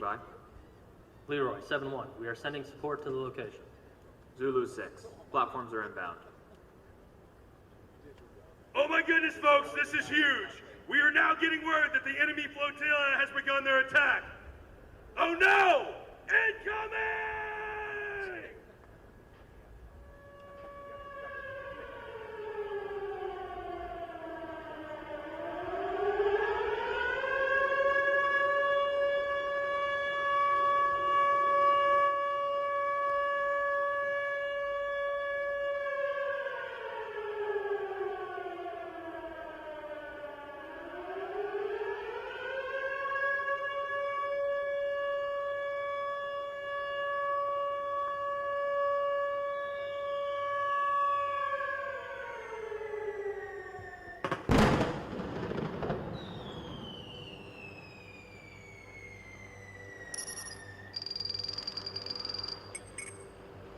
by. Leroy, 7-1. We are sending support to the location. Zulu 6. Platforms are inbound. Oh my goodness, folks, this is huge. We are now getting word that the enemy flotilla has begun their attack. Oh no! Incoming!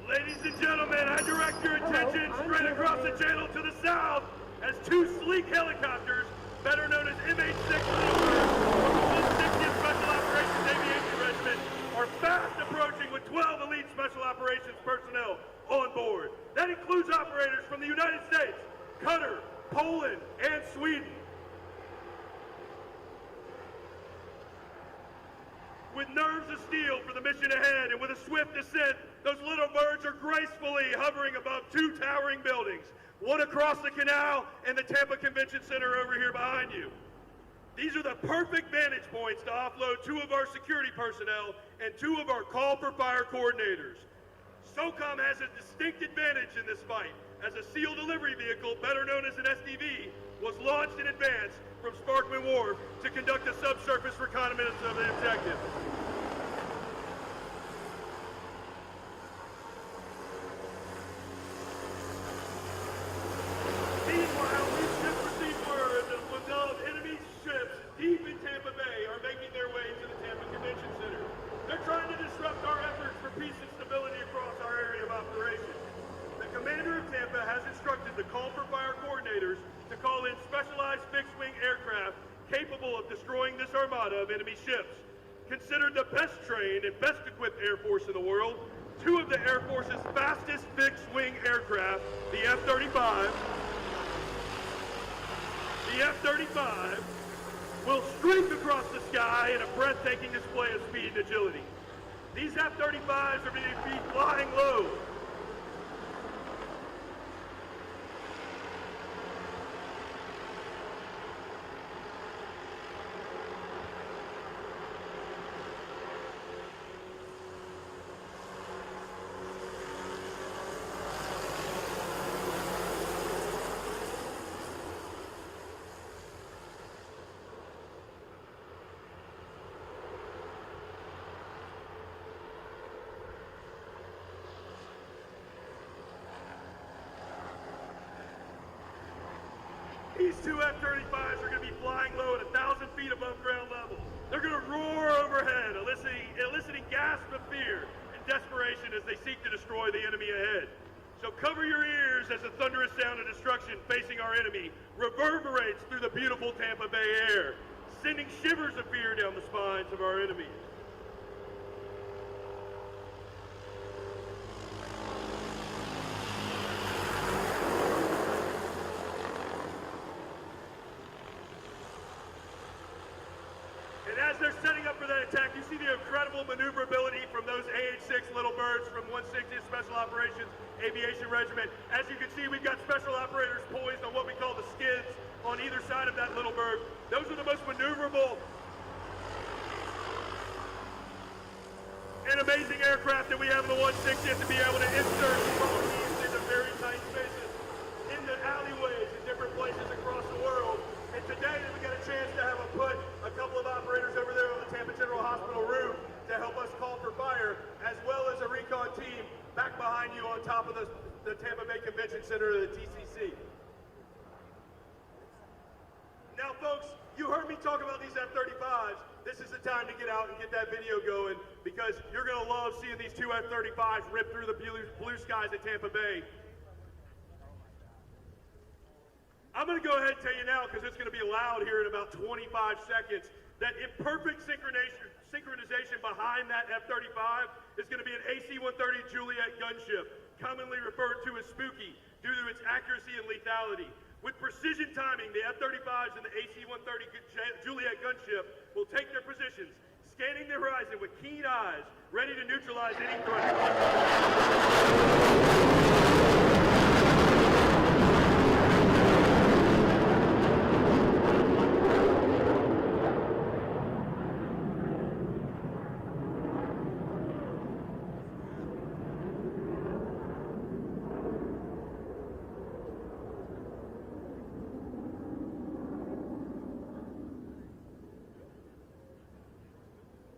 Ladies and gentlemen, I direct your attention straight across the channel to the south as two sleek helicopters, better known as MH-6 Leopards, from the 60th Special Operations Aviation Regiment, are fast approaching with 12 elite Special Operations personnel on board. That includes operators from the United States, Qatar, Poland, and Sweden. With nerves of steel for the mission ahead and with a swift descent, those little birds are gracefully hovering above two towering buildings, one across the canal and the Tampa Convention Center over here behind you. These are the perfect vantage points to offload two of our security personnel and two of our call for fire coordinators. SOCOM has a distinct advantage in this fight, as a SEAL delivery vehicle, better known as an SDV, was launched in advance from Sparkman Wharf to conduct a subsurface reconnaissance of the objective. Meanwhile, we've just received word that a flotilla of enemy ships deep in Tampa Bay are making their way to the Tampa Convention Center. They're trying to disrupt our efforts for peace and stability across our area of operation. The commander of Tampa has instructed the call for fire coordinators to call in specialized fixed-wing aircraft capable of destroying this armada of enemy ships. Considered the best trained and best equipped Air Force in the world, two of the Air Force's fastest fixed-wing aircraft, the F-35, will streak across the sky in a breathtaking display of speed and agility. These F-35s are going to be flying low. These two F-35s are going to be flying low at 1,000 feet above ground level. They're going to roar overhead, eliciting gasps of fear and desperation as they seek to destroy the enemy ahead. So cover your ears as the thunderous sound of destruction facing our enemy reverberates through the beautiful Tampa Bay air, sending shivers of fear down the spines of our enemies. As they're setting up for that attack, you see the incredible maneuverability from those AH-6 little birds from 160th Special Operations Aviation Regiment. As you can see, we've got special operators poised on what we call the skids on either side of that little bird. Those are the most maneuverable and amazing aircraft that we have in the 160th to be able to insert teams into very tight spaces, into alleyways in different places across the world. And today we got a chance to have put a couple of operators over there on the Tampa General Hospital roof to help us call for fire, as well as a recon team back behind you on top of the Tampa Bay Convention Center, the TCC. Now, folks, you heard me talk about these F-35s. This is the time to get out and get that video going, because you're going to love seeing these two F-35s rip through the blue skies at Tampa Bay. I'm going to go ahead and tell you now, because it's going to be loud here in about 25 seconds, that in perfect synchronization behind that F-35 is going to be an AC-130 Juliet gunship, commonly referred to as Spooky, due to its accuracy and lethality. With precision timing, the F-35s and the AC-130 Juliet gunship will take their positions, scanning the horizon with keen eyes, ready to neutralize any threat.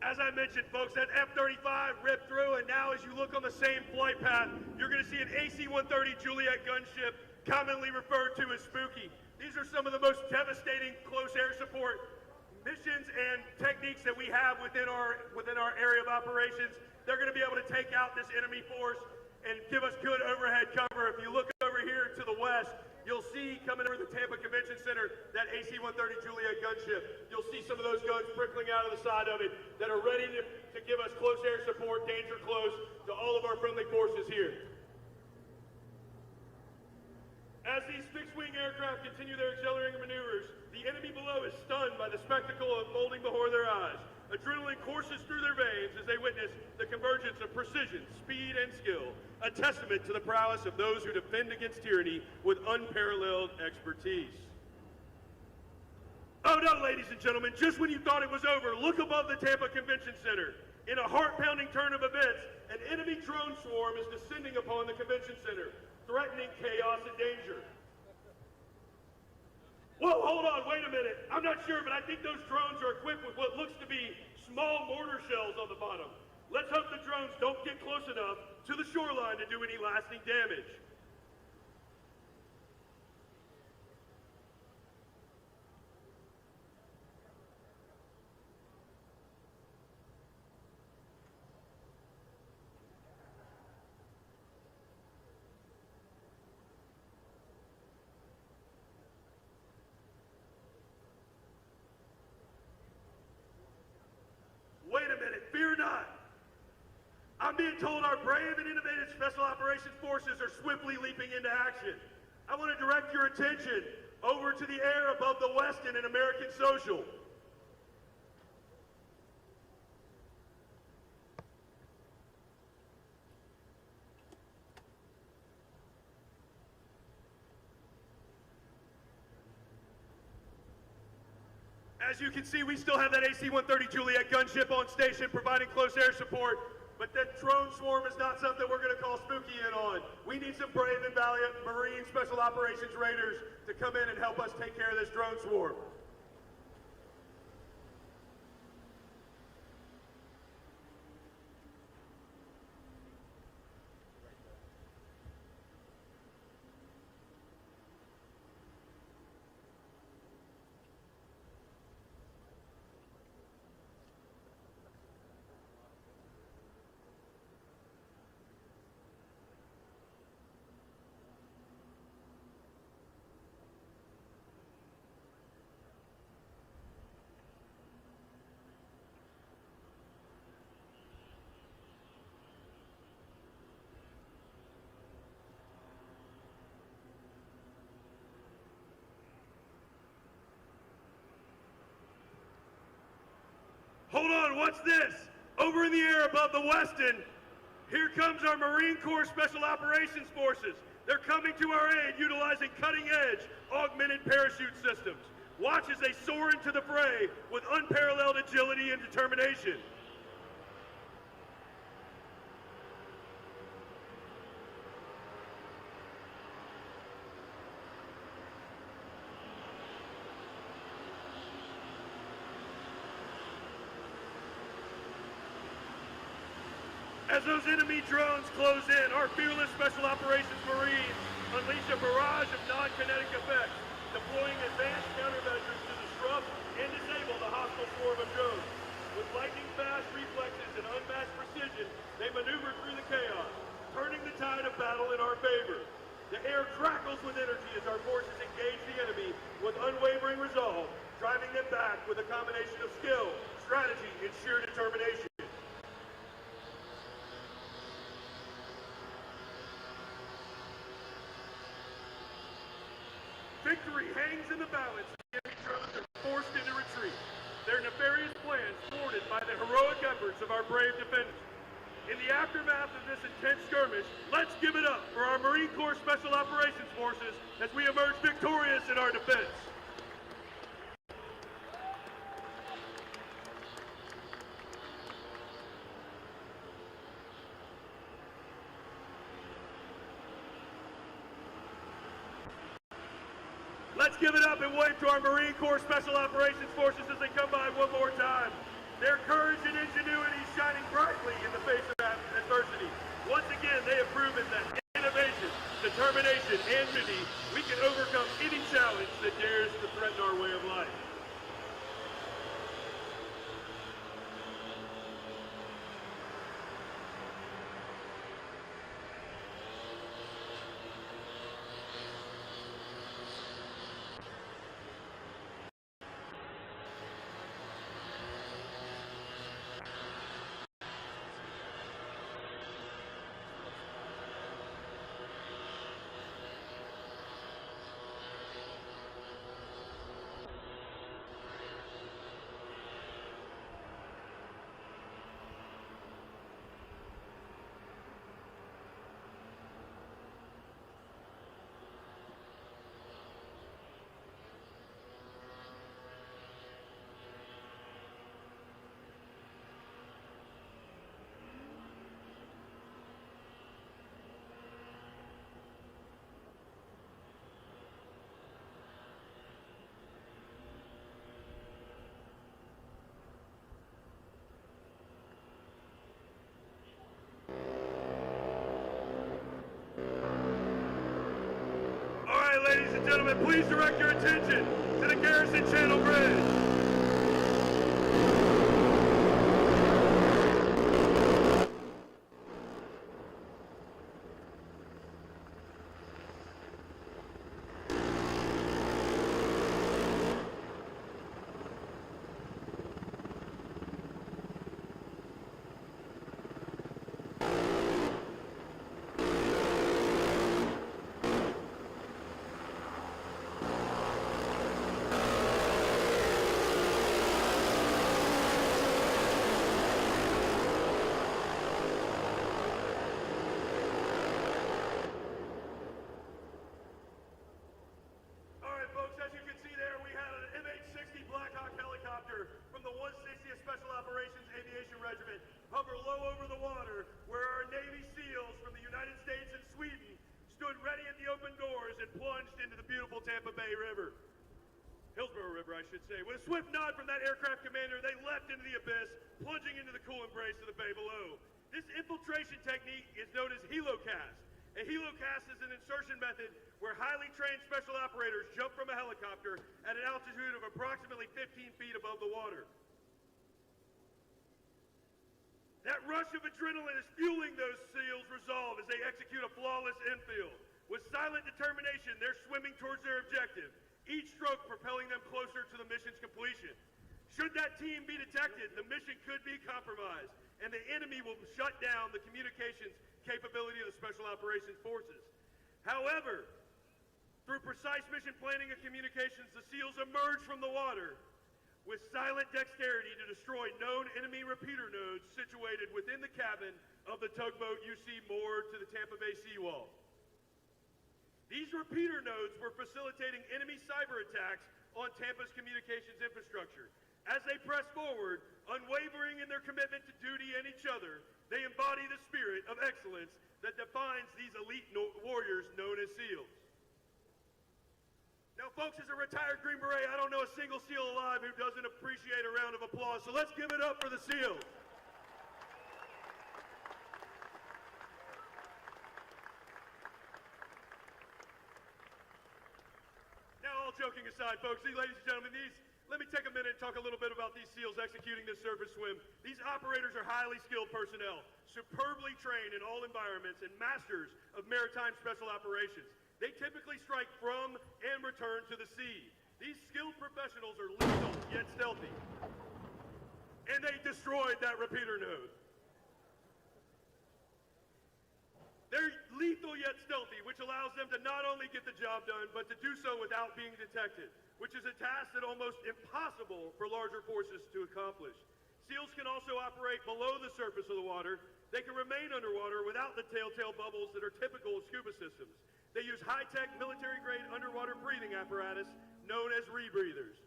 As I mentioned, folks, that F-35 ripped through, and now as you look on the same flight path, you're going to see an AC-130 Juliet gunship, commonly referred to as Spooky. These are some of the most devastating close air support missions and techniques that we have within our area of operations. They're going to be able to take out this enemy force and give us good overhead cover. If you look over here to the west, you'll see coming over the Tampa Convention Center that AC-130 Juliet gunship. You'll see some of those guns prickling out of the side of it that are ready to give us close air support, danger close, to all of our friendly forces here. As these fixed-wing aircraft continue their accelerating maneuvers, the enemy below is stunned by the spectacle unfolding before their eyes. Adrenaline courses through their veins as they witness the convergence of precision, speed, and skill, a testament to the prowess of those who defend against tyranny with unparalleled expertise. Oh no, ladies and gentlemen, just when you thought it was over, look above the Tampa Convention Center. In a heart-pounding turn of events, an enemy drone swarm is descending upon the convention center, threatening chaos and danger. Whoa, hold on, wait a minute. I'm not sure, but I think those drones are equipped with what looks to be small mortar shells on the bottom. Let's hope the drones don't get close enough to the shoreline to do any lasting damage. Wait a minute, fear not. I'm being told our brave and innovative Special Operations Forces are swiftly leaping into action. I want to direct your attention over to the air above the Westin and American Social. As you can see, we still have that AC-130 Juliet gunship on station providing close air support, but that drone swarm is not something we're going to call Spooky in on. We need some brave and valiant Marine Special Operations Raiders to come in and help us take care of this drone swarm. Hold on, what's this? Over in the air above the Westin, here comes our Marine Corps Special Operations Forces. They're coming to our aid utilizing cutting-edge augmented parachute systems. Watch as they soar into the fray with unparalleled agility and determination. As those enemy drones close in, our fearless Special Operations Marines unleash a barrage of non-kinetic effects, deploying advanced countermeasures to disrupt and disable the hostile swarm of drones. With lightning-fast reflexes and unmatched precision, they maneuver through the chaos, turning the tide of battle in our favor. The air crackles with energy as our forces engage the enemy with unwavering resolve, driving them back with a combination of skill, strategy and sheer determination. Victory hangs in the balance as the enemy drones are forced into retreat. Their nefarious plans thwarted by the heroic efforts of our brave defenders. In the aftermath of this intense skirmish, let's give it up for our Marine Corps Special Operations Forces as we emerge victorious in our defense. Let's give it up and wave to our Marine Corps Special Operations Forces as they come by one more time. Their courage and ingenuity shining brightly in the face of adversity. Once again, they have proven that innovation, determination, and unity, we can overcome any challenge that dares to threaten our way of life. Ladies and gentlemen, please direct your attention to the Garrison Channel Bridge. Hover low over the water, where our Navy SEALs from the United States and Sweden stood ready at the open doors and plunged into the beautiful Tampa Bay River. Hillsborough River, I should say. With a swift nod from that aircraft commander, they leapt into the abyss, plunging into the cool embrace of the bay below. This infiltration technique is known as helocast. A helocast is an insertion method where highly trained special operators jump from a helicopter at an altitude of approximately 15 feet above the water. That rush of adrenaline is fueling those SEALs' resolve as they execute a flawless infield. With silent determination, they're swimming towards their objective, each stroke propelling them closer to the mission's completion. Should that team be detected, the mission could be compromised, and the enemy will shut down the communications capability of the Special Operations Forces. However, through precise mission planning and communications, the SEALs emerge from the water with silent dexterity to destroy known enemy repeater nodes situated within the cabin of the tugboat you see moored to the Tampa Bay seawall. These repeater nodes were facilitating enemy cyber attacks on Tampa's communications infrastructure. As they press forward, unwavering in their commitment to duty and each other, they embody the spirit of excellence that defines these elite warriors known as SEALs. Now, folks, as a retired Green Beret, I don't know a single SEAL alive who doesn't appreciate a round of applause, so let's give it up for the SEALs. Now, all joking aside, folks, ladies and gentlemen, let me take a minute and talk a little bit about these SEALs executing this surface swim. These operators are highly skilled personnel, superbly trained in all environments, and masters of maritime special operations. They typically strike from and return to the sea. These skilled professionals are lethal, yet stealthy. and they destroyed that repeater node. They're lethal yet stealthy, which allows them to not only get the job done, but to do so without being detected, which is a task that almost impossible for larger forces to accomplish. SEALs can also operate below the surface of the water. They can remain underwater without the telltale bubbles that are typical of scuba systems. They use high-tech military-grade underwater breathing apparatus known as rebreathers.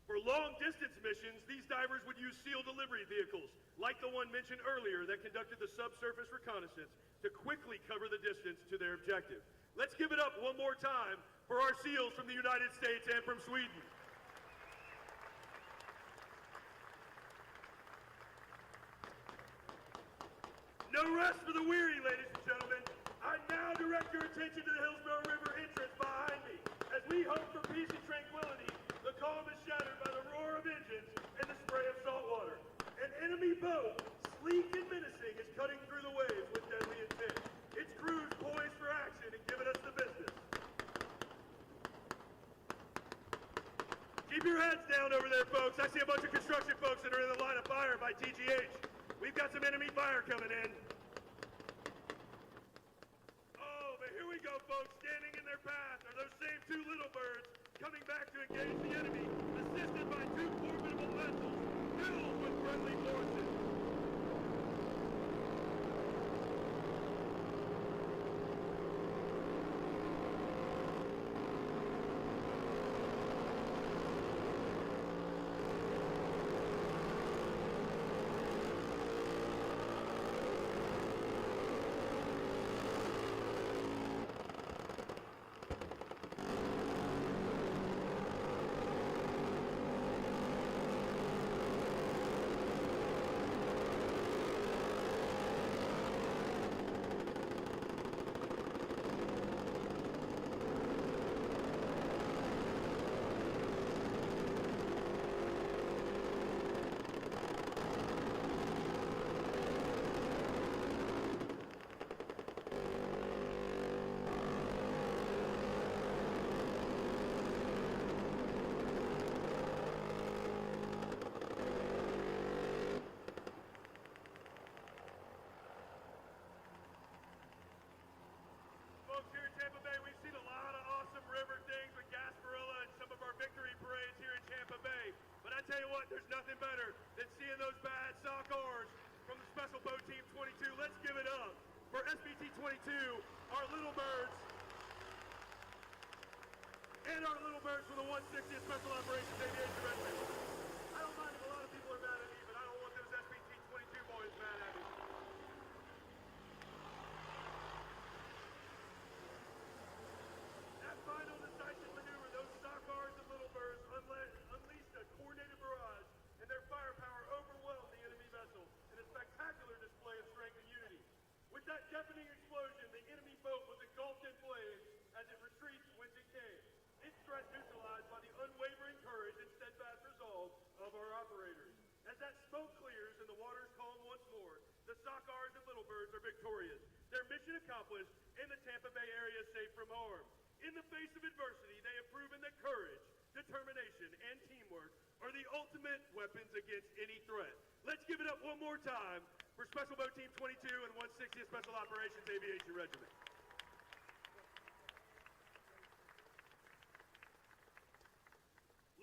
For long-distance missions, these divers would use SEAL delivery vehicles, like the one mentioned earlier that conducted the subsurface reconnaissance to quickly cover the distance to their objective. Let's give it up one more time for our SEALs from the United States and from Sweden. No rest for the weary, ladies and gentlemen. I now direct your attention to the Hillsborough River entrance behind me. As we hope for peace and tranquility, the calm is shattered by the roar of engines and the spray of salt water. An enemy boat, sleek and menacing, is cutting through the waves with deadly intent. Its crews poised for action and giving us the business. Keep your heads down over there, folks. I see a bunch of construction folks that are in the line of fire by TGH. We've got some enemy fire coming in. Oh, but here we go, folks. Standing in their path are those same two little birds coming back to engage the enemy, assisted by two formidable vessels filled with friendly forces. Folks, here in Tampa Bay, we've seen a lot of awesome river things with Gasparilla and some of our victory parades here in Tampa Bay. But I tell you what, there's nothing better than seeing those bad sockars from the Special Boat Team 22. Let's give it up for SBT 22, our little birds, and our little birds from the 160th Special Operations Aviation Regiment. I don't mind if a lot of people are mad at me, but I don't want those SBT 22 boys mad at me. That final decisive maneuver, those sockars and little birds unleashed a coordinated barrage, and their firepower overwhelmed the enemy vessel in a spectacular display of strength and unity. With that deafening explosion, the enemy boat was engulfed in flames as it retreats whence it came. Its threat neutralized by the unwavering courage and steadfast resolve of our operators. As that smoke clears and the waters calm once more, the sockars and little birds are victorious. Their mission accomplished, and the Tampa Bay area is safe from harm. In the face of adversity, they have proven that courage, determination, and teamwork are the ultimate weapons against any threat. Let's give it up one more time for Special Boat Team 22 and 160th Special Operations Aviation Regiment.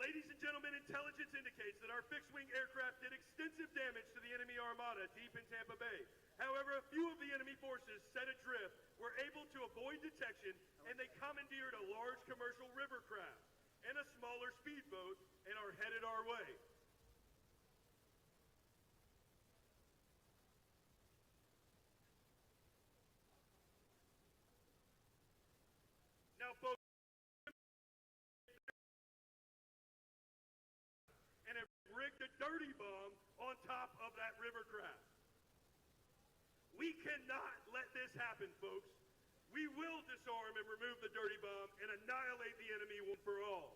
Ladies and gentlemen, intelligence indicates that our fixed-wing aircraft did extensive damage to the enemy armada deep in Tampa Bay. However, a few of the enemy forces set adrift were able to avoid detection, and they commandeered a large commercial river craft and a smaller speedboat and are headed our way. Now, folks, and have rigged a dirty bomb on top of that river craft. We cannot let this happen, folks. We will disarm and remove the dirty bomb and annihilate the enemy once for all.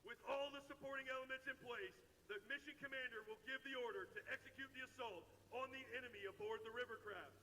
With all the supporting elements in place, the mission commander will give the order to execute the assault on the enemy aboard the river craft.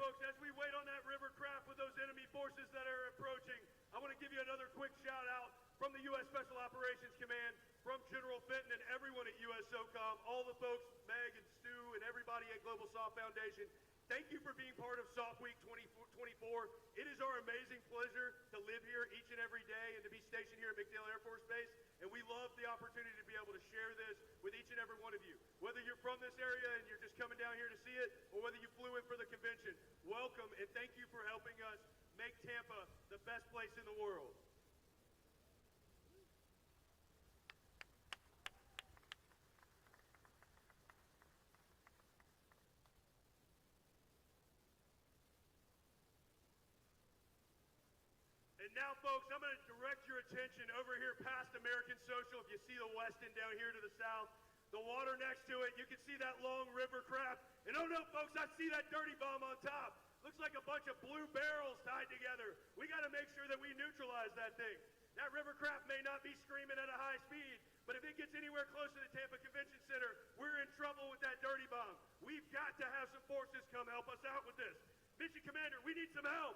folks, as we wait on that river craft with those enemy forces that are approaching, I want to give you another quick shout out from the U.S. Special Operations Command, from General Fenton and everyone at USSOCOM, all the folks, Meg and Stu and everybody at Global SOF Foundation. Thank you for being part of SOF Week 2024. It is our amazing pleasure to live here each and every day and to be stationed here at McDill Air Force Base. And we love the opportunity to be able to share this with each and every one of you. Whether you're from this area and you're just coming down here to see it, or whether you flew in for the convention, welcome and thank you for helping us make Tampa the best place in the world. And now, folks, I'm going to direct your attention over here past American Social. If you see the Westin down here to the south, the water next to it, you can see that long river craft. And oh no, folks, I see that dirty bomb on top. Looks like a bunch of blue barrels tied together. We got to make sure that we neutralize that thing. That river craft may not be screaming at a high speed, but if it gets anywhere close to the Tampa Convention Center, we're in trouble with that dirty bomb. We've got to have some forces come help us out with this. Mission Commander, we need some help.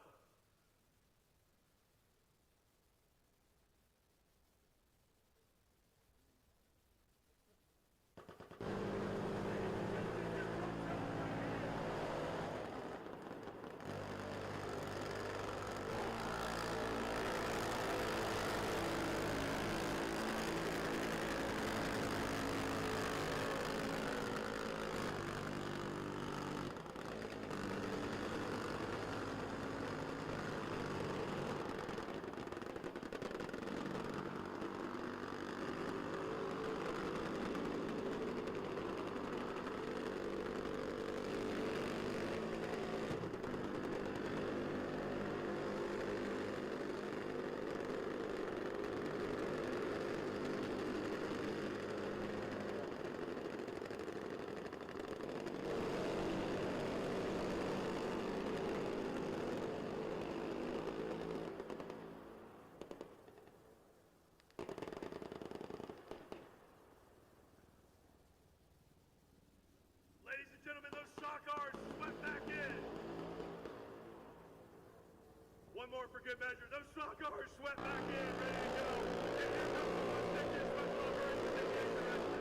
Ladies and gentlemen, those shock cars swept back in. One more for good measure. Those shock cars swept back in, ready to go. And here comes the 160th Special Operations Aviation Regiment.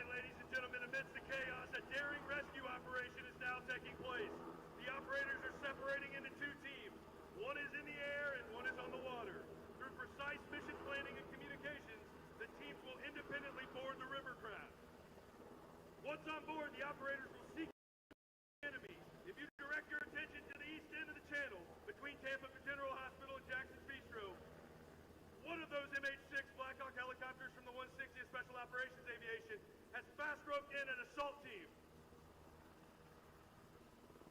Ladies and gentlemen, amidst the chaos, a daring rescue operation is now taking place. The operators are separating into two teams. One is in the air and one is on the water. Through precise mission planning and communications, the teams will independently board the river craft. Once on board, the operators will seek the enemy. If you direct your attention to the east end of the channel, between Tampa General Hospital and Jackson's Bistro, one of those MH-6 Black Hawk helicopters from the 160th Special Operations Aviation has fast-roped in an assault team.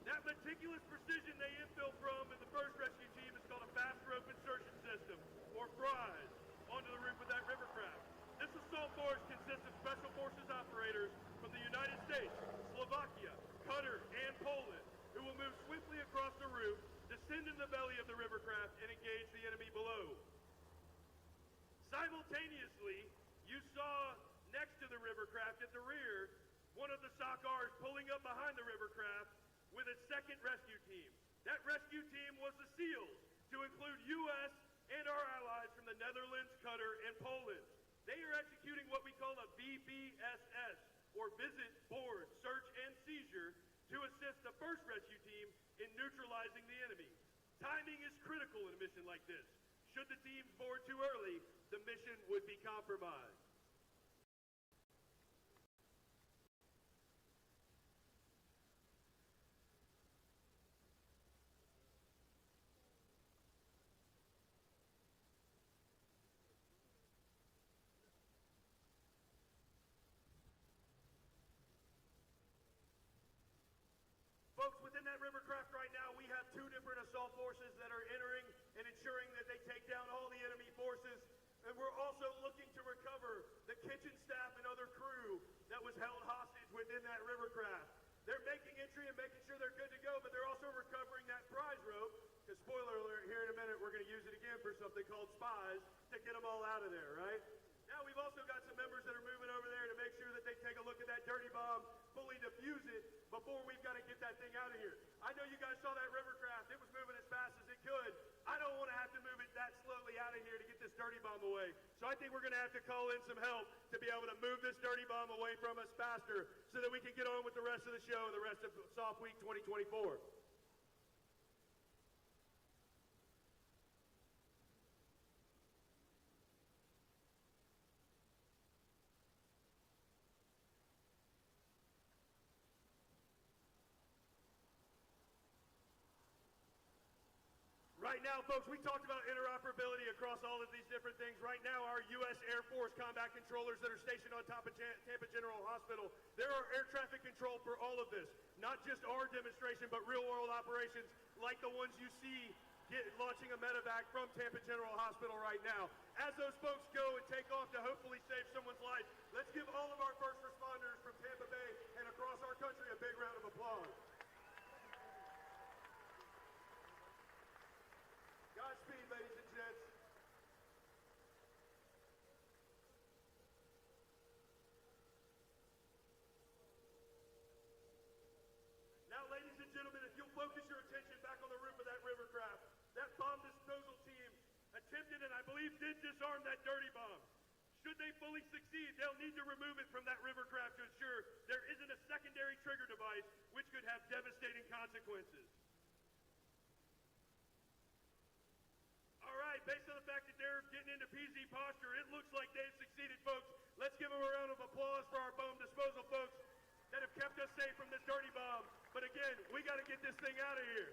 That meticulous precision they infill from in the first rescue team is called a fast rope insertion system, or FRIES, onto the roof of that river craft. This assault force consists of Special Forces operators from the United States, Slovakia, Qatar, and Poland, who will move swiftly across the roof, descend in the belly of the river craft, and engage the enemy below. Simultaneously, you saw next to the river craft at the rear, one of the SOCRs pulling up behind the river craft with a second rescue team. That rescue team was the SEALs, to include U.S. and our allies from the Netherlands, Qatar, and Poland. They are executing what we call a VBSS, or Visit, Board, Search, and Seizure, to assist the first rescue team in neutralizing the enemy. Timing is critical in a mission like this. Should the teams board too early, the mission would be compromised. Folks, within that rivercraft right now, we have 2 different assault forces that are entering and ensuring that they take down all the enemy forces. And we're also looking to recover the kitchen staff and other crew that was held hostage within that rivercraft. They're making entry and making sure they're good to go, but they're also recovering that prize rope, because spoiler alert, here in a minute, we're going to use it again for something called spies to get them all out of there, right? Now we've also got some members that are moving over there to make sure that they take a look at that dirty bomb, fully defuse it before we've got to get that thing out of here. I know you guys saw that rivercraft. It was moving as fast as it could. I don't want to have to move it that slowly out of here to get this dirty bomb away. So I think we're going to have to call in some help to be able to move this dirty bomb away from us faster so that we can get on with the rest of the show and the rest of Soft Week 2024. Right now, folks, we talked about interoperability across all of these different things. Right now, our U.S. Air Force combat controllers that are stationed on top of Tampa General Hospital, there are air traffic control for all of this. Not just our demonstration, but real-world operations like the ones you see launching a medevac from Tampa General Hospital right now. As those folks go and take off to hopefully save someone's life, let's give all of our first responders from Tampa Bay and across our country a big round of applause. Godspeed, ladies and gents. Now, ladies and gentlemen, if you'll focus your attention back on the roof of that rivercraft, that bomb disposal team attempted and I believe did disarm that dirty bomb. Should they fully succeed, they'll need to remove it from that rivercraft to ensure there isn't a secondary trigger device which could have devastating consequences. All right, based on the fact that they're getting into PZ posture, it looks like they've succeeded, folks. Let's give them a round of applause for our bomb disposal folks that have kept us safe from this dirty bomb. But again, we got to get this thing out of here.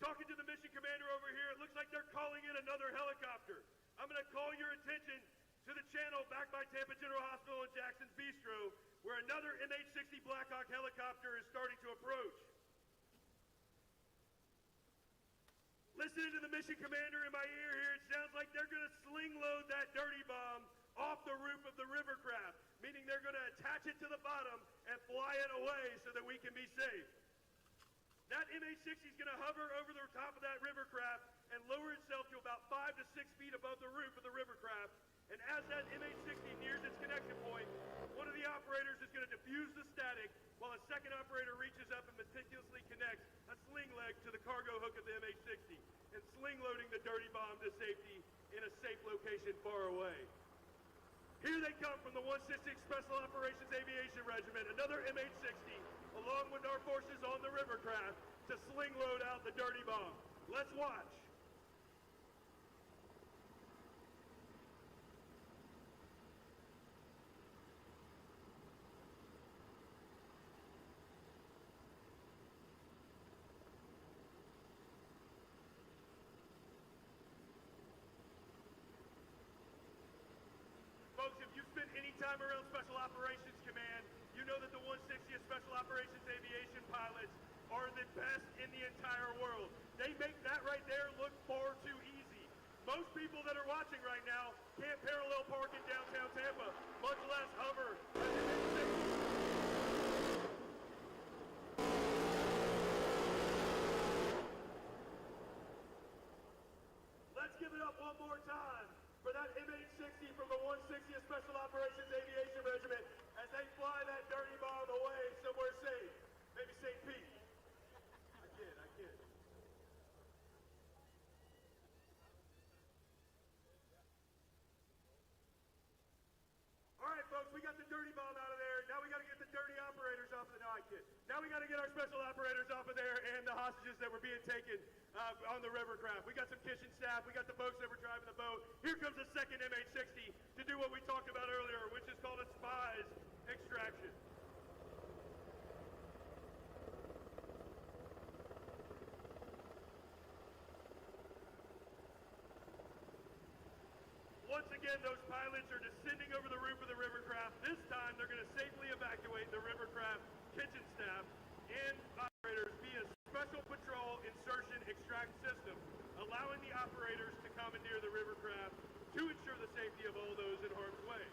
Talking to the mission commander over here, it looks like they're calling in another helicopter. I'm going to call your attention to the channel back by Tampa General Hospital and Jackson's Bistro, where another MH-60 Blackhawk helicopter is starting to approach. Listening to the mission commander in my ear here, it sounds like they're going to sling load that dirty bomb off the roof of the rivercraft, meaning they're going to attach it to the bottom and fly it away so that we can be safe. That MH-60 is going to hover over the top of that rivercraft and lower itself to about 5 to 6 feet above the roof of the rivercraft. And as that MH-60 nears its connection point, one of the operators is going to defuse the static while a second operator reaches up and meticulously connects a sling leg to the cargo hook of the MH-60 and sling loading the dirty bomb to safety in a safe location far away. Here they come from the 166 Special Operations Aviation Regiment, another MH-60, along with our forces on the rivercraft to sling load out the dirty bomb. Let's watch. Folks, if you spend any time around Special Operations Command, you know that the 160th Special Operations Aviation pilots are the best in the entire world. They make that right there look far too easy. Most people that are watching right now can't parallel park in downtown Tampa, much less hover. Let's give it up one more time for that MH-60 from the 160th Special Operations Aviation Regiment as they fly that dirty bomb away somewhere safe. Maybe St. Pete. I kid. All right, folks, we got the dirty bomb out of there. Now we got to get the dirty operators off of the... No, I kid. Now we got to get our special operators off of there and the hostages that were being taken on the rivercraft. We got some kitchen staff. We got the folks that were driving the boat. Here comes the second MH-60 to do what we talked about earlier, which is called a spies extraction. Once once again, those pilots are descending over the roof of the rivercraft. This time, they're going to safely evacuate the rivercraft kitchen staff and operators via special patrol insertion extract system, allowing the operators to commandeer the rivercraft to ensure the safety of all those in harm's way.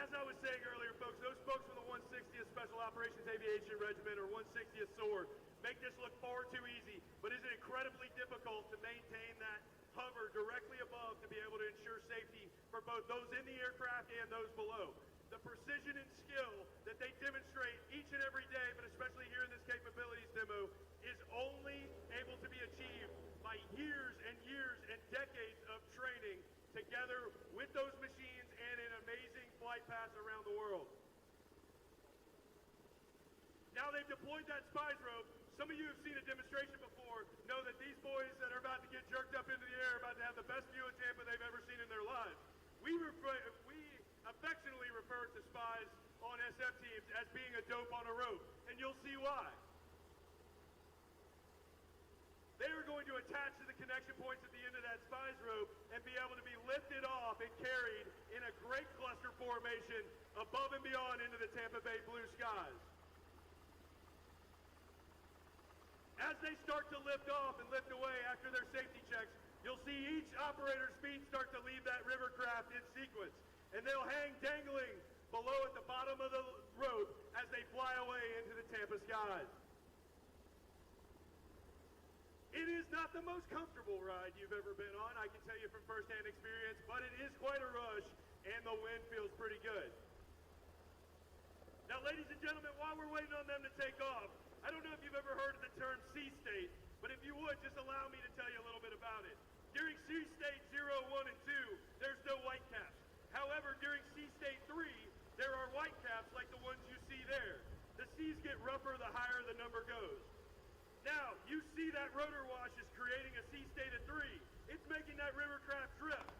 As I was saying earlier, folks, those folks from the 160th Special Operations Aviation Regiment or 160th Sword make this look far too easy, but is it incredibly difficult to maintain that hover directly above to be able to ensure safety for both those in the aircraft and those below. The precision and skill that they demonstrate each and every day, but especially here in this capabilities demo, is only able to be achieved by years and years and decades of training together with those machines and an amazing flight paths around the world. Now they've deployed that spies rope. Some of you have seen a demonstration before, know that these boys that are about to get jerked up into the air are about to have the best view of Tampa they've ever seen in their lives. We affectionately refer to spies on SF teams as being a dope on a rope, and you'll see why. They are going to attach to the connection points at the end of that spies rope and be able to be lifted off and carried in a great cluster formation above and beyond into the Tampa Bay blue skies. As they start to lift off and lift away after their safety checks, you'll see each operator's feet start to leave that rivercraft in sequence, and they'll hang dangling below at the bottom of the rope as they fly away into the Tampa skies. It is not the most comfortable ride you've ever been on, I can tell you from firsthand experience, but it is quite a rush, and the wind feels pretty good. Now, ladies and gentlemen, while we're waiting on them to take off, I don't know if you've ever heard of the term sea state, but if you would, just allow me to tell you a little bit about it. During sea state 0, 1, and 2, there's no white caps. However, during sea state 3, there are white caps like the ones you see there. The seas get rougher the higher the number goes. Now, you see that rotor wash is creating a sea state of 3. It's making that rivercraft drift.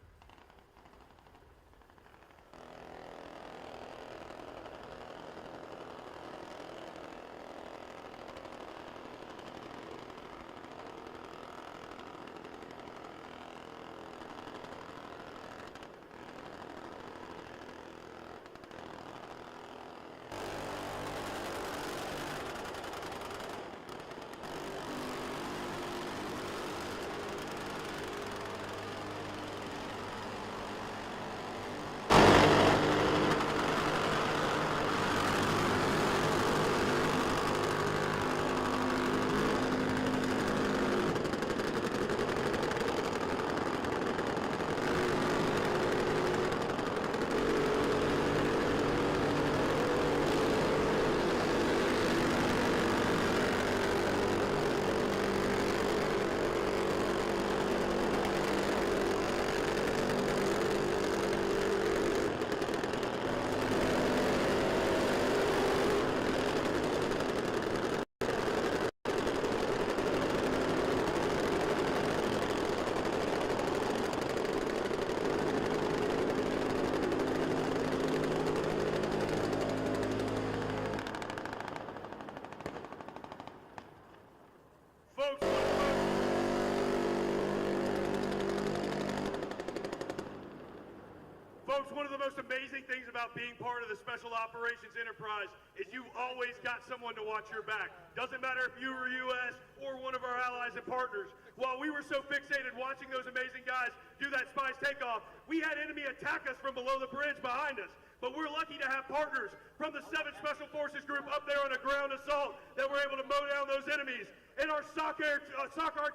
Folks, one of the most amazing things about being part of the Special Operations Enterprise is you've always got someone to watch your back. Doesn't matter if you were U.S. or one of our allies and partners. While we were so fixated watching those amazing guys do that spies takeoff, we had enemy attack us from below the bridge behind us. But we're lucky to have partners from the 7th Special Forces Group up there on a ground assault that were able to mow down those enemies. And our soccer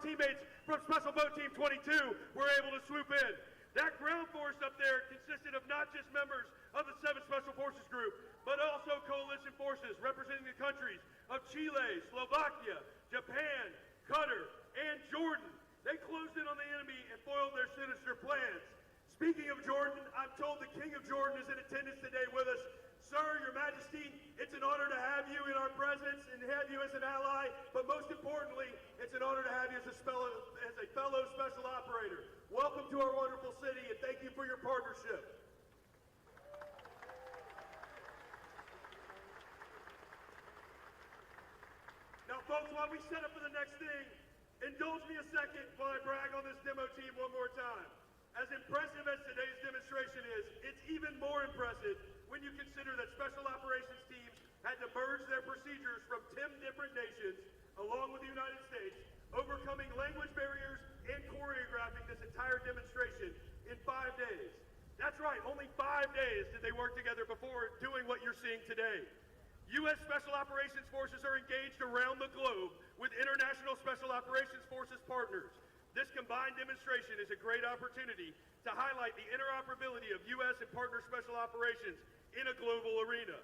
teammates from Special Boat Team 22 were able to swoop in. That ground force up there consisted of not just members of the 7th Special Forces Group, but also coalition forces representing the countries of Chile, Slovakia, Japan, Qatar, and Jordan. They closed in on the enemy and foiled their sinister plans. Speaking of Jordan, I'm told the King of Jordan is in attendance today with us. Sir, Your Majesty, it's an honor to have you in our presence and have you as an ally, but most importantly, it's an honor to have you as a fellow special operator. Welcome to our wonderful city, and thank you for your partnership. Now, folks, while we set up for the next thing, indulge me a second while I brag on this demo team one more time. As impressive as today's demonstration is, it's even more impressive when you consider that special operations teams had to merge their procedures from 10 different nations, along with the United States, overcoming language barriers and choreographing this entire demonstration in 5 days. That's right, only 5 days did they work together before doing what you're seeing today. U.S. Special Operations Forces are engaged around the globe with International Special Operations Forces partners. This combined demonstration is a great opportunity to highlight the interoperability of U.S. and partner special operations in a global arena,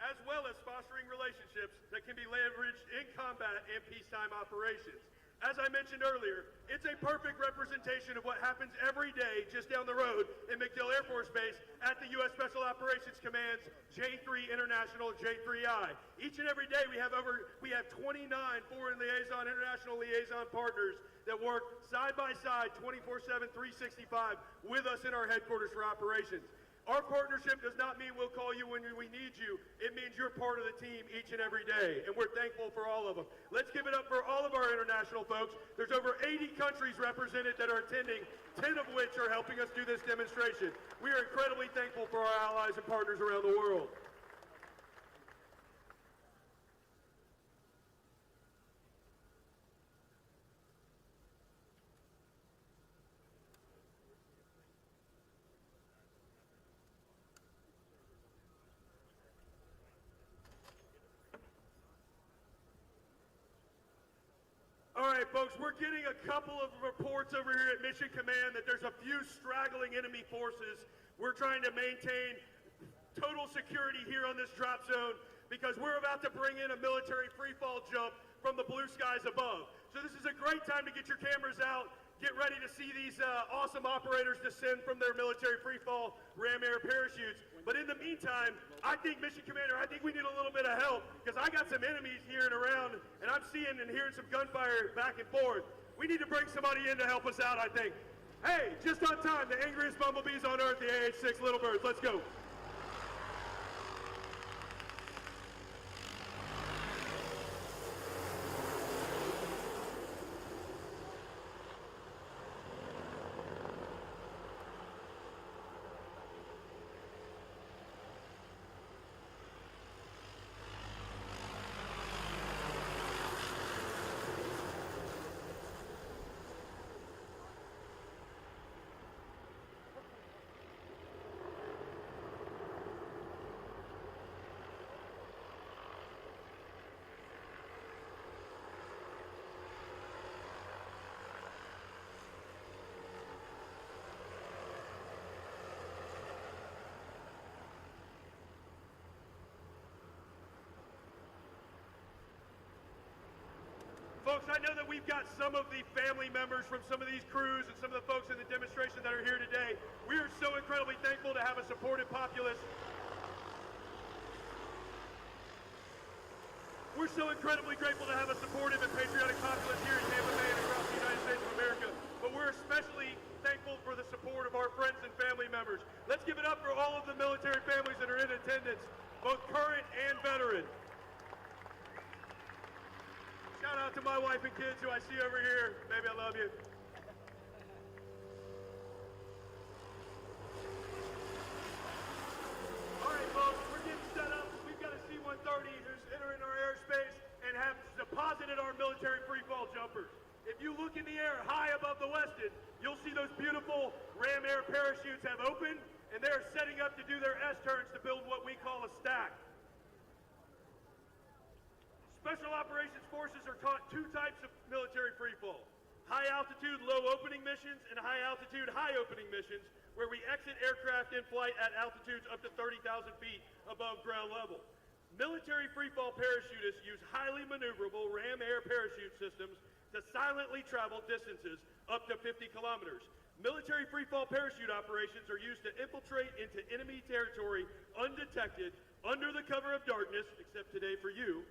as well as fostering relationships that can be leveraged in combat and peacetime operations. As I mentioned earlier, it's a perfect representation of what happens every day just down the road in MacDill Air Force Base at the U.S. Special Operations Command's J3 International J3I. Each and every day we have 29 foreign liaison, international liaison partners that work side by side 24/7, 365 with us in our headquarters for operations. Our partnership does not mean we'll call you when we need you. It means you're part of the team each and every day, and we're thankful for all of them. Let's give it up for all of our international folks. There's over 80 countries represented that are attending, 10 of which are helping us do this demonstration. We are incredibly thankful for our allies and partners around the world. All right, folks, we're getting a couple of reports over here at Mission Command that there's a few straggling enemy forces. We're trying to maintain total security here on this drop zone because we're about to bring in a military freefall jump from the blue skies above. So this is a great time to get your cameras out, get ready to see these awesome operators descend from their military freefall ram air parachutes. But in the meantime, I think, Mission Commander, I think we need a little bit of help because I got some enemies here and around, and I'm seeing and hearing some gunfire back and forth. We need to bring somebody in to help us out, I think. Hey, just on time, the angriest bumblebees on earth, the AH-6 Little Birds. Let's go. Folks, I know that we've got some of the family members from some of these crews and some of the folks in the demonstration that are here today. We are so incredibly thankful to have a supportive populace. We're so incredibly grateful to have a supportive and patriotic populace here in Tampa Bay and across the United States of America. But we're especially thankful for the support of our friends and family members. Let's give it up for all of the military families that are in attendance, both current and veteran. Shout out to my wife and kids who I see over here. Baby, I love you. All right, folks, we're getting set up. We've got a C-130 who's entering our airspace and have deposited our military freefall jumpers. If you look in the air high above the Westin, you'll see those beautiful ram air parachutes have opened, and they're setting up to do their S-turns to build what we call a stack. Special Operations Forces are taught two types of military freefall: high-altitude, low-opening missions and high-altitude, high-opening missions, where we exit aircraft in flight at altitudes up to 30,000 feet above ground level. Military freefall parachutists use highly maneuverable ram air parachute systems to silently travel distances up to 50 kilometers. Military freefall parachute operations are used to infiltrate into enemy territory undetected under the cover of darkness, except today for you,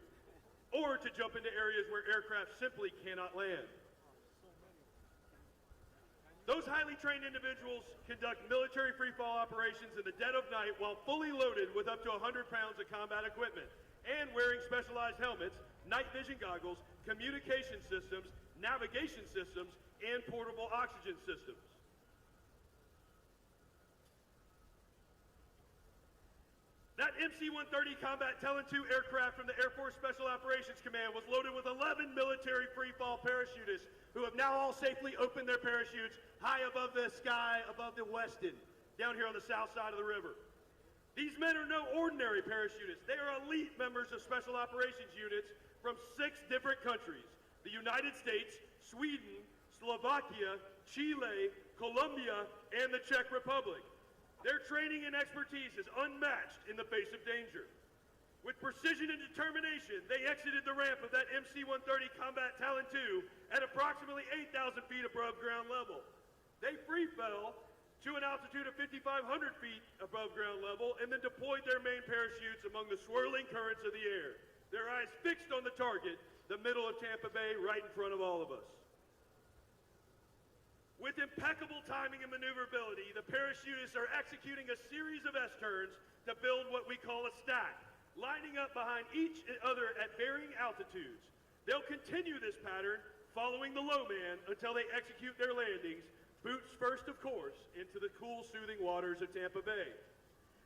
or to jump into areas where aircraft simply cannot land. Those highly trained individuals conduct military freefall operations in the dead of night while fully loaded with up to 100 pounds of combat equipment and wearing specialized helmets, night vision goggles, communication systems, navigation systems, and portable oxygen systems. That MC-130 Combat Talon II aircraft from the Air Force Special Operations Command was loaded with 11 military freefall parachutists who have now all safely opened their parachutes high above the sky, above the Westin, down here on the south side of the river. These men are no ordinary parachutists. They are elite members of Special Operations units from 6 different countries: the United States, Sweden, Slovakia, Chile, Colombia, and the Czech Republic. Their training and expertise is unmatched in the face of danger. With precision and determination, they exited the ramp of that MC-130 Combat Talon II at approximately 8,000 feet above ground level. They free fell to an altitude of 5,500 feet above ground level and then deployed their main parachutes among the swirling currents of the air, their eyes fixed on the target, the middle of Tampa Bay, right in front of all of us. With impeccable timing and maneuverability, the parachutists are executing a series of S-turns to build what we call a stack, lining up behind each other at varying altitudes. They'll continue this pattern, following the low man until they execute their landings, boots first, of course, into the cool, soothing waters of Tampa Bay.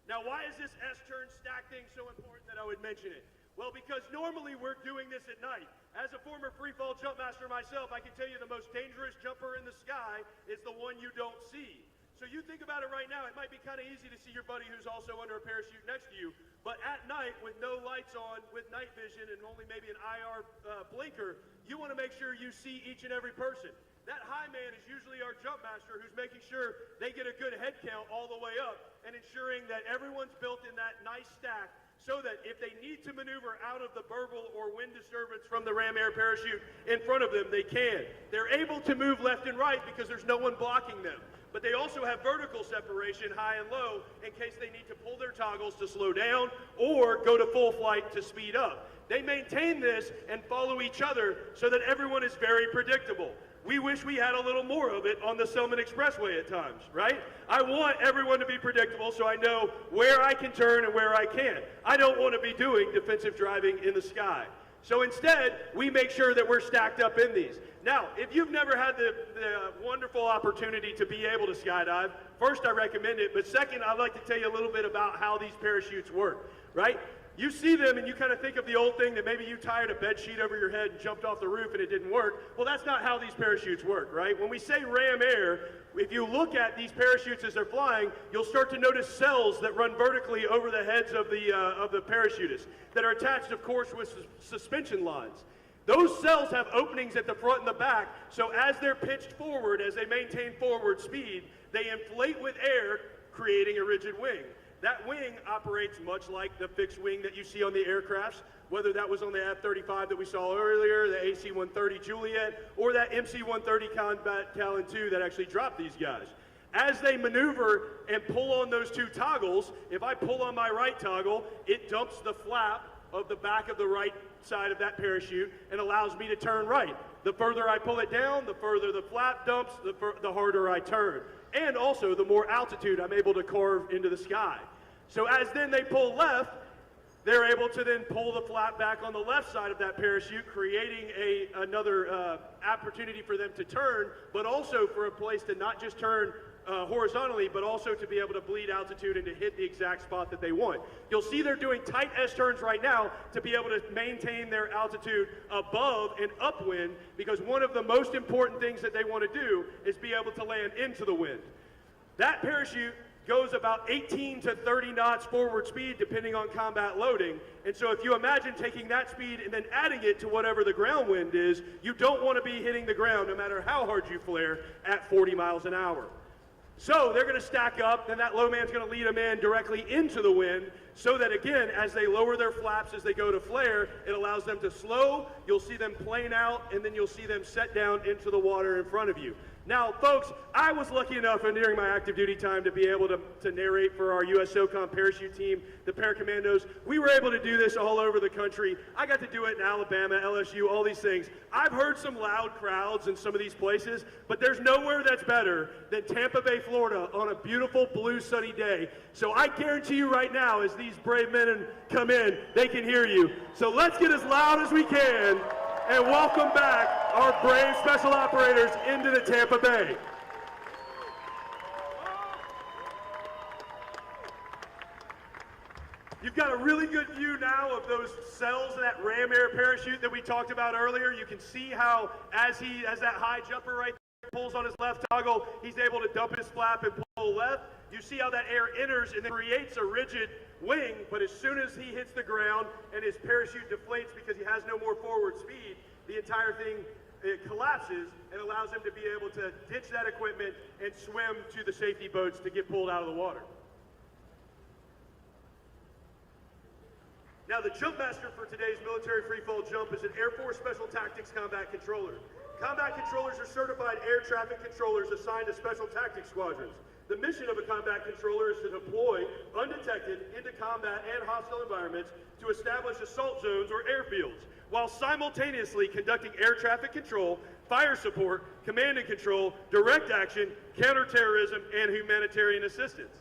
Now, why is this S-turn stack thing so important that I would mention it? Well, because normally we're doing this at night. As a former freefall jumpmaster myself, I can tell you the most dangerous jumper in the sky is the one you don't see. So you think about it right now, it might be kind of easy to see your buddy who's also under a parachute next to you, but at night with no lights on, with night vision and only maybe an IR blinker, you want to make sure you see each and every person. That high man is usually our jumpmaster who's making sure they get a good head count all the way up and ensuring that everyone's built in that nice stack so that if they need to maneuver out of the burble or wind disturbance from the ram air parachute in front of them, they can. They're able to move left and right because there's no one blocking them. But they also have vertical separation, high and low, in case they need to pull their toggles to slow down or go to full flight to speed up. They maintain this and follow each other so that everyone is very predictable. We wish we had a little more of it on the Selman Expressway at times, right? I want everyone to be predictable so I know where I can turn and where I can't. I don't want to be doing defensive driving in the sky. So instead, we make sure that we're stacked up in these. Now, if you've never had the wonderful opportunity to be able to skydive, first, I recommend it, but second, I'd like to tell you a little bit about how these parachutes work, right? You see them and you kind of think of the old thing that maybe you tied a bed sheet over your head and jumped off the roof and it didn't work. Well, that's not how these parachutes work, right? When we say ram air, if you look at these parachutes as they're flying, you'll start to notice cells that run vertically over the heads of the parachutists that are attached, of course, with suspension lines. Those cells have openings at the front and the back, so as they're pitched forward, as they maintain forward speed, they inflate with air, creating a rigid wing. That wing operates much like the fixed wing that you see on the aircrafts, whether that was on the F-35 that we saw earlier, the AC-130 Juliet, or that MC-130 Combat Talon II that actually dropped these guys. As they maneuver and pull on those two toggles, if I pull on my right toggle, it dumps the flap of the back of the right side of that parachute and allows me to turn right. The further I pull it down, the further the flap dumps, the harder I turn. And also, the more altitude I'm able to carve into the sky. So as then they pull left, they're able to then pull the flap back on the left side of that parachute, creating another opportunity for them to turn, but also for a place to not just turn horizontally, but also to be able to bleed altitude and to hit the exact spot that they want. You'll see they're doing tight S-turns right now to be able to maintain their altitude above and upwind, because one of the most important things that they want to do is be able to land into the wind. That parachute goes about 18 to 30 knots forward speed depending on combat loading. And so if you imagine taking that speed and then adding it to whatever the ground wind is, you don't want to be hitting the ground no matter how hard you flare at 40 miles an hour. So they're going to stack up, then that low man's going to lead them in directly into the wind so that, again, as they lower their flaps as they go to flare, it allows them to slow. You'll see them plane out, and then you'll see them set down into the water in front of you. Now, folks, I was lucky enough during my active duty time to be able to narrate for our U.S. SOCOM parachute team, the Paracommandos. We were able to do this all over the country. I got to do it in Alabama, LSU, all these things. I've heard some loud crowds in some of these places, but there's nowhere that's better than Tampa Bay, Florida on a beautiful blue sunny day. So I guarantee you right now, as these brave men come in, they can hear you. So let's get as loud as we can and welcome back our brave special operators into the Tampa Bay. You've got a really good view now of those cells of that ram air parachute that we talked about earlier. You can see how as that high jumper right there pulls on his left toggle, he's able to dump his flap and pull left. You see how that air enters and then creates a rigid wing, but as soon as he hits the ground and his parachute deflates because he has no more forward speed, the entire thing collapses and allows him to be able to ditch that equipment and swim to the safety boats to get pulled out of the water. Now, the jump master for today's military freefall jump is an Air Force Special Tactics Combat Controller. Combat controllers are certified air traffic controllers assigned to Special Tactics Squadrons. The mission of a combat controller is to deploy undetected into combat and hostile environments to establish assault zones or airfields, while simultaneously conducting air traffic control, fire support, command and control, direct action, counterterrorism, and humanitarian assistance.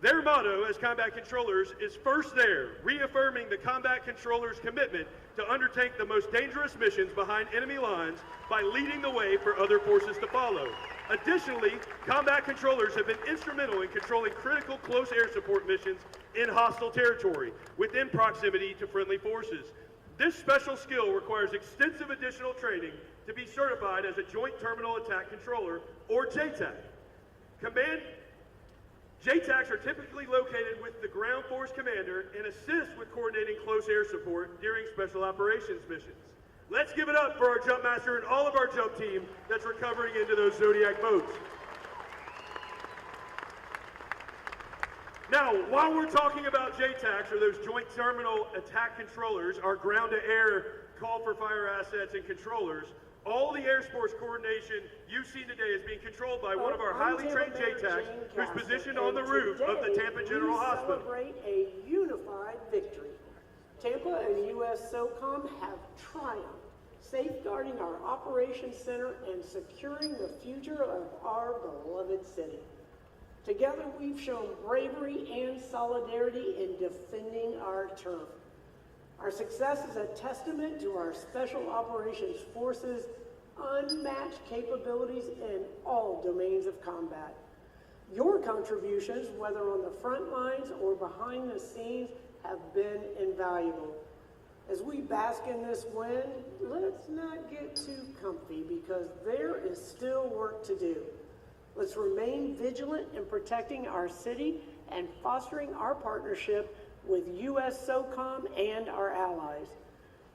Their motto as combat controllers is first there, reaffirming the combat controllers' commitment to undertake the most dangerous missions behind enemy lines by leading the way for other forces to follow. Additionally, combat controllers have been instrumental in controlling critical close air support missions in hostile territory within proximity to friendly forces. This special skill requires extensive additional training to be certified as a Joint Terminal Attack Controller, or JTAC. JTACs are typically located with the ground force commander and assist with coordinating close air support during special operations missions. Let's give it up for our jump master and all of our jump team that's recovering into those Zodiac boats. Now, while we're talking about JTACs, or those Joint Terminal Attack Controllers, our ground-to-air call for fire assets and controllers, all the Air Force coordination you've seen today is being controlled by one of our highly trained JTACs who's positioned on the roof of the Tampa General Hospital. We celebrate a unified victory. Tampa and U.S. SOCOM have triumphed, safeguarding our operations center and securing the future of our beloved city. Together, we've shown bravery and solidarity in defending our turf. Our success is a testament to our Special Operations Forces' unmatched capabilities in all domains of combat. Your contributions, whether on the front lines or behind the scenes, have been invaluable. As we bask in this win, let's not get too comfy because there is still work to do. Let's remain vigilant in protecting our city and fostering our partnership with U.S. SOCOM and our allies.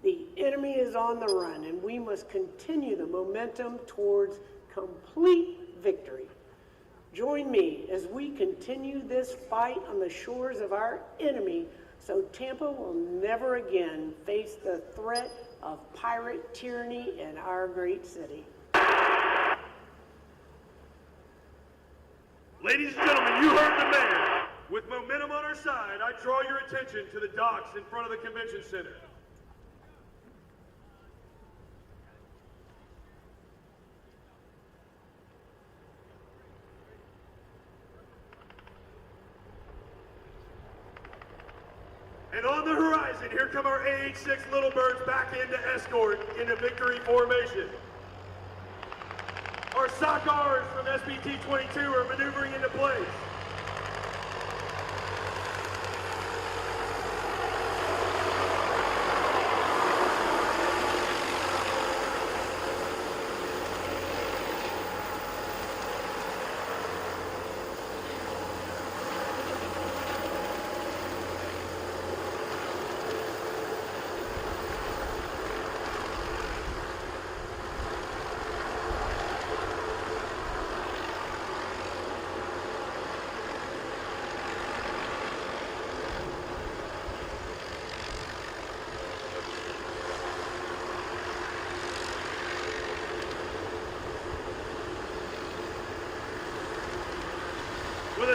The enemy is on the run, and we must continue the momentum towards complete victory. Join me as we continue this fight on the shores of our enemy so Tampa will never again face the threat of pirate tyranny in our great city. Ladies and gentlemen, you heard the man. With momentum on our side, I draw your attention to the docks in front of the convention center. And on the horizon, here come our AH-6 Little Birds back into escort into victory formation. Our SOCRs from SBT-22 are maneuvering into place.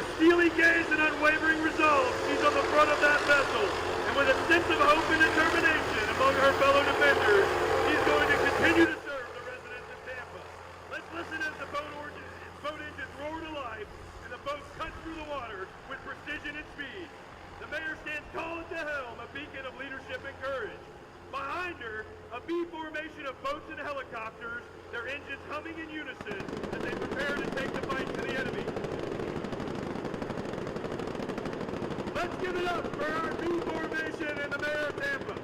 a steely gaze and unwavering resolve, she's on the front of that vessel, and with a sense of hope and determination among her fellow defenders, she's going to continue to serve the residents of Tampa. Let's listen as the boat engines roar to life, and the boat cuts through the water with precision and speed. The mayor stands tall at the helm, a beacon of leadership and courage. Behind her, a V formation of boats and helicopters, their engines humming in unison as they prepare to take the fight to the enemy. Let's give it up for our V formation and the mayor of Tampa.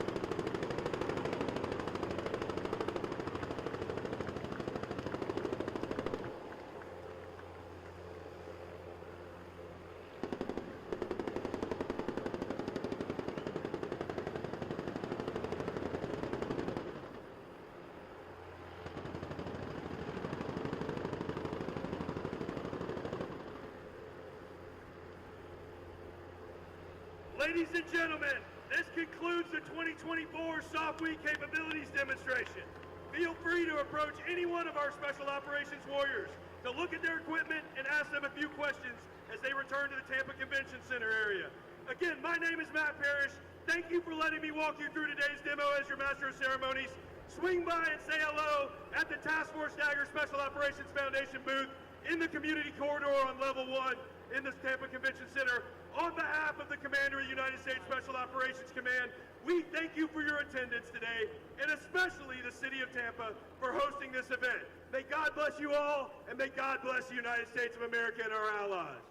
Ladies and gentlemen, this concludes the 2024 Soft Week Capabilities Demonstration. Feel free to approach any one of our Special Operations Warriors to look at their equipment and ask them a few questions as they return to the Tampa Convention Center area. Again, my name is Matt Parrish. Thank you for letting me walk you through today's demo as your Master of Ceremonies. Swing by and say hello at the Task Force Dagger Special Operations Foundation booth in the community corridor on level 1 in the Tampa Convention Center. On behalf of the Commander of the United States Special Operations Command, we thank you for your attendance today, and especially the City of Tampa for hosting this event. May God bless you all, and may God bless the United States of America and our allies.